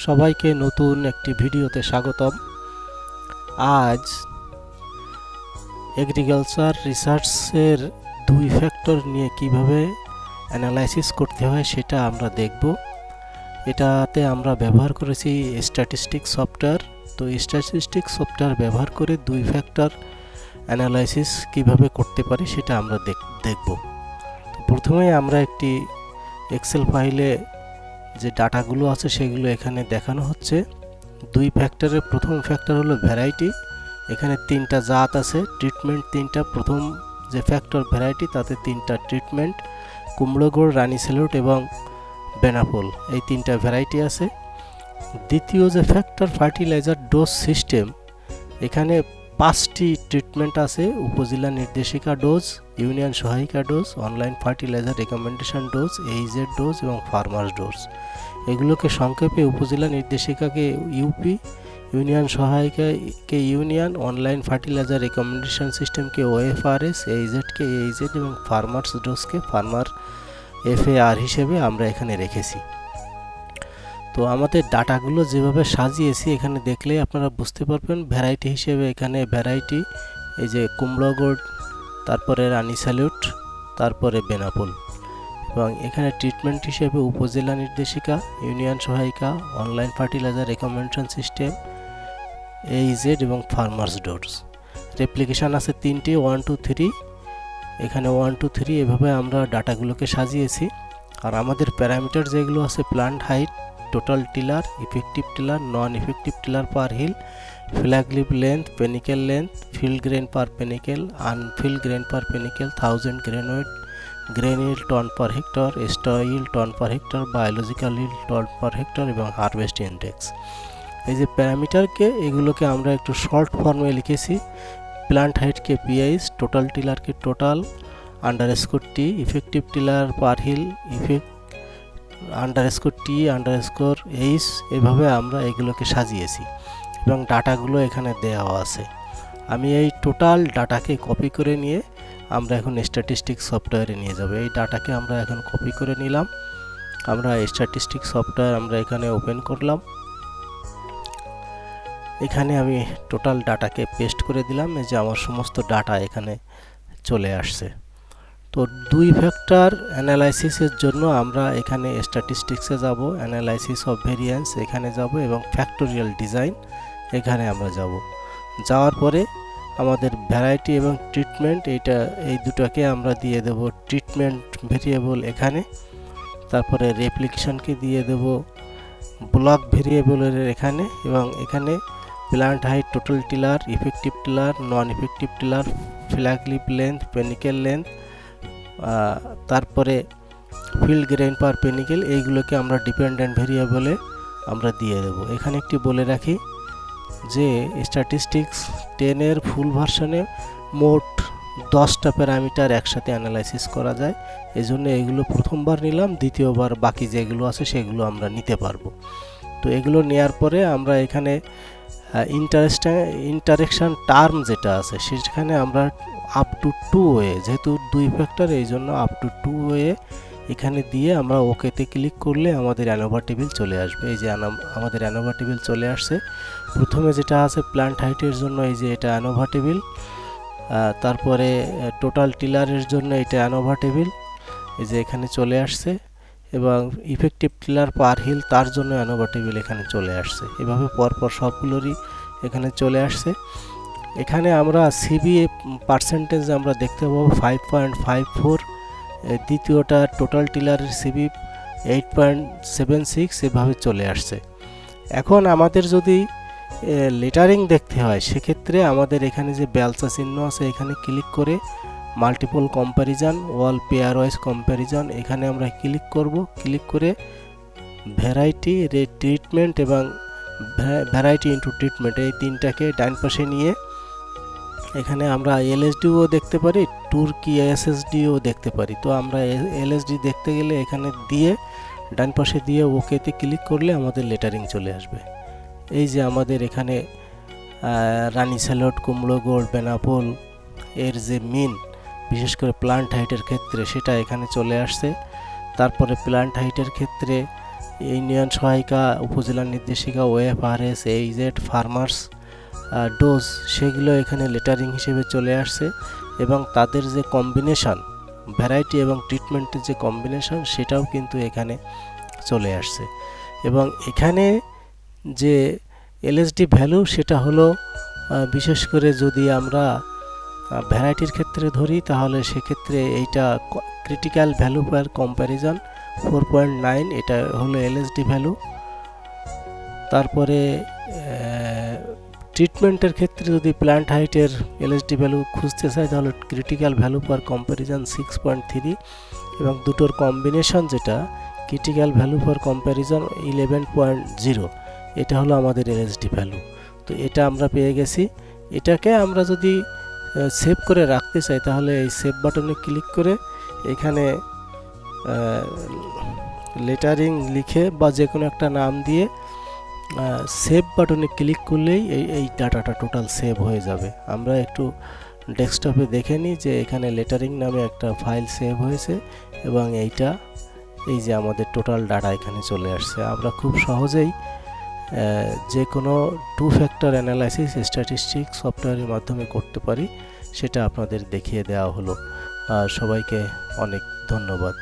সবাইকে নতুন একটি ভিডিওতে স্বাগতম। আজ এগ্রিকালচার রিসার্চের দুই ফ্যাক্টর নিয়ে কিভাবে অ্যানালাইসিস করতে হয় সেটা আমরা দেখব। এটাতে আমরা ব্যবহার করেছি স্ট্যাটিস্টিক্স সফটওয়্যার। তো স্ট্যাটিস্টিক্স সফটওয়্যার ব্যবহার করে দুই ফ্যাক্টর অ্যানালাইসিস কিভাবে করতে পারি সেটা আমরা দেখব। তো প্রথমে আমরা একটি এক্সেল ফাইলে যে ডাটাগুলো আছে সেগুলো এখানে দেখানো হচ্ছে। দুই ফ্যাক্টরের প্রথম ফ্যাক্টর হলো ভ্যারাইটি। এখানে তিনটা জাত আছে, ট্রিটমেন্ট তিনটা। প্রথম যে ফ্যাক্টর ভ্যারাইটি, তাতে তিনটা ট্রিটমেন্ট, কুমড়োগড়, রানী স্যালুট এবং বেনাপোল, এই তিনটা ভ্যারাইটি আছে। দ্বিতীয় যে ফ্যাক্টর ফার্টিলাইজার ডোজ সিস্টেম, এখানে 5টি ট্রিটমেন্ট আছে: উপজেলা নির্দেশিকা ডোজ, ইউনিয়ন সহায়িকা dose, online fertiliser recommendation dose, AEZ dose এবং ফার্মার্স ডোজ। এগুলোকে সংক্ষেপে উপজেলা নির্দেশিকাকে ইউপি, ইউনিয়ন সহায়িকাকে ইউনিয়ন, অনলাইন ফার্টিলাইজার রেকমেন্ডেশন সিস্টেমকে ওএফআরএস, এইজেডকে এইজেড এবং ফার্মার্স ডোজকে ফার্মার এফএআর হিসেবে আমরা এখানে রেখেছি। তো আমাদের ডাটাগুলো যেভাবে সাজিয়েছি এখানে দেখলেই আপনারা বুঝতে পারবেন। ভ্যারাইটি হিসেবে এখানে ভ্যারাইটি, এই যে কুমড়োগড়, তারপরে রানী স্যালুট, তারপরে বেনাপোল। এবং এখানে ট্রিটমেন্ট হিসেবে উপজেলা নির্দেশিকা, ইউনিয়ন সহায়িকা, online fertiliser recommendation system, AZ এবং ফার্মার্স ডোজ। রেপ্লিকেশান আছে 3টি, 1 2 3। এখানে 1 2 3 এভাবে আমরা ডাটাগুলোকে সাজিয়েছি। আর আমাদের প্যারামিটার যেগুলো আছে: plant height, total tiller, effective tiller, non effective tiller per hill, flag leaf length, panicle length, filled grain per panicle, unfilled grain per panicle, 1000 grain weight, grain yield ton per hectare, straw yield ton per hectare, biological yield ton per hectare এবং harvest index. এই যে প্যারামিটারকে, এগুলোকে আমরা একটু short ফর্মে লিখেছি। Plant হাইটকে পিআইস, টোটাল টিলারকে total underscore T, effective tiller per hill effect underscore টি আন্ডারস্কোর এইচ। এভাবে আমরা এগুলোকে সাজিয়েছি এবং ডাটাগুলো এখানে দেওয়া আছে। আমি এই টোটাল ডাটাকে কপি করে নিয়ে আমরা এখন স্ট্যাটিস্টিক্স সফটওয়্যারে নিয়ে যাব। এই ডাটাকে আমরা এখন কপি করে নিলাম। আমরা স্ট্যাটিস্টিক্স সফটওয়্যার আমরা এখানে ওপেন করলাম। এখানে আমি টোটাল ডাটাকে পেস্ট করে দিলাম। এই যে আমার সমস্ত ডাটা এখানে চলে আসছে। তো দুই ফ্যাক্টর অ্যানালাইসিসের জন্য আমরা এখানে স্ট্যাটিস্টিক্সে যাব, অ্যানালাইসিস অফ ভেরিয়েন্স এখানে যাব এবং ফ্যাক্টোরিয়াল ডিজাইন এখানে আমরা যাব। যাওয়ার পরে আমাদের ভ্যারাইটি এবং ট্রিটমেন্ট, এই দুটোকে আমরা দিয়ে দেব ট্রিটমেন্ট ভেরিয়েবল এখানে। তারপরে রেপ্লিকেশনকে দিয়ে দেব ব্লক ভেরিয়েবলের এখানে, এবং এখানে plant height, total tiller, effective tiller, non effective tiller, flag leaf length, panicle length, তারপরে ফিল্ড গ্রেন পার পেনিকেল, এইগুলোকে আমরা ডিপেন্ডেন্ট ভেরিয়েবলে আমরা দিয়ে দেব। এখানে একটি বলে রাখি যে স্ট্যাটিস্টিক্স 10-এর ফুল ভার্সনে মোট 10টা প্যারামিটার একসাথে অ্যানালাইসিস করা যায়। এই জন্য এগুলো প্রথমবার নিলাম, দ্বিতীয়বার বাকি যেগুলো আছে সেগুলো আমরা নিতে পারবো। তো এগুলো নেওয়ার পরে আমরা এখানে ইন্টারেকশান টার্ম যেটা আছে সেখানে আমরা আপ টু 2 ওয়ে, যেহেতু দুই ফ্যাক্টর এই জন্য আপ টু 2 ওয়ে এখানে দিয়ে আমরা ওকেতে ক্লিক করলে আমাদের অ্যানোভা টেবিল চলে আসবে। এই যে আমাদের অ্যানোভা টেবিল চলে আসছে। প্রথমে যেটা আছে প্লান্ট হাইটের জন্য, এই যে এটা অ্যানোভা টেবিল। তারপরে টোটাল টিলারের জন্য এটা অ্যানোভা টেবিল, এই যে এখানে চলে আসছে। এবং ইফেক্টিভ টিলার পার হিল, তার জন্য অ্যানোভা টেবিল এখানে চলে আসছে। এভাবে পরপর সবগুলোরই এখানে চলে আসছে। এখানে আমরা সিবি পার্সেন্টেজ আমরা দেখতে পাবো 5.54। দ্বিতীয়টা টোটাল টিলারের সিবি 8.76, এভাবে চলে আসছে। এখন আমাদের যদি লেটারিং দেখতে হয় সেক্ষেত্রে আমাদের এখানে যে বেলচা চিহ্ন আছে এখানে ক্লিক করে multiple comparison, all pair wise comparison, এখানে আমরা ক্লিক করব। ক্লিক করে ভ্যারাইটি, ট্রিটমেন্ট এবং ভ্যারাইটি ইনটু ট্রিটমেন্ট, এই তিনটাকে ডান পাশে নিয়ে এখানে আমরা এলএসডিও দেখতে পারি, তুর্কি এসএসডিও দেখতে পারি। তো আমরা এলএসডি দেখতে গেলে এখানে দিয়ে ডান পাশে দিয়ে ওকেতে ক্লিক করলে আমাদের লেটারিং চলে আসবে। এই যে আমাদের এখানে রানী স্যালট, কুমড়োগড়, বেনাপোল এর যে মিন, বিশেষ করে প্লান্ট হাইটের ক্ষেত্রে, সেটা এখানে চলে আসছে। তারপরে প্লান্ট হাইটের ক্ষেত্রে ইউনিয়ন সহায়িকা, উপজেলা নির্দেশিকা, ওএফআরএস, এইজেড, ফার্মার্স ডোজ, সেগুলো এখানে লেটারিং হিসেবে চলে আসছে এবং তাদের যে কম্বিনেশন, ভ্যারাইটি এবং ট্রিটমেন্টের যে কম্বিনেশন, সেটাও কিন্তু এখানে চলে আসছে। এবং এখানে যে এলএসডি ভ্যালু, সেটা হলো বিশেষ করে যদি আমরা ভ্যারাইটির ক্ষেত্রে ধরি, তাহলে সেক্ষেত্রে এইটা ক্রিটিক্যাল ভ্যালু পার কম্প্যারিজন 4.9, এটা হলো এলএসডি ভ্যালু। তারপরে ট্রিটমেন্টের ক্ষেত্রে যদি প্ল্যান্ট হাইটের এলএসডি ভ্যালু খুঁজতে চাই, তাহলে ক্রিটিক্যাল ভ্যালু পার কম্প্যারিজন 6.3, এবং দুটোর কম্বিনেশন যেটা ক্রিটিক্যাল ভ্যালু ফর কম্প্যারিজন 11.0, এটা হলো আমাদের এলএসডি ভ্যালু। তো এটা আমরা পেয়ে গেছি। এটাকে আমরা যদি সেভ করে রাখতে চাই, তাহলে এই সেভ বাটনে ক্লিক করে এখানে লেটারিং লিখে বা যে কোনো একটা নাম দিয়ে সেভ বাটনে ক্লিক করলেই এই ডাটাটা টোটাল সেভ হয়ে যাবে। আমরা একটু ডেস্কটপে দেখে নিই যে এখানে লেটারিং নামে একটা ফাইল সেভ হয়েছে এবং এই যে আমাদের টোটাল ডাটা এখানে চলে আসছে। আমরা খুব সহজেই যে কোনো 2 ফ্যাক্টর অ্যানালাইসিস স্ট্যাটিস্টিক্স সফটওয়্যারের মাধ্যমে করতে পারি, সেটা আপনাদের দেখিয়ে দেওয়া হলো। সবাইকে অনেক ধন্যবাদ।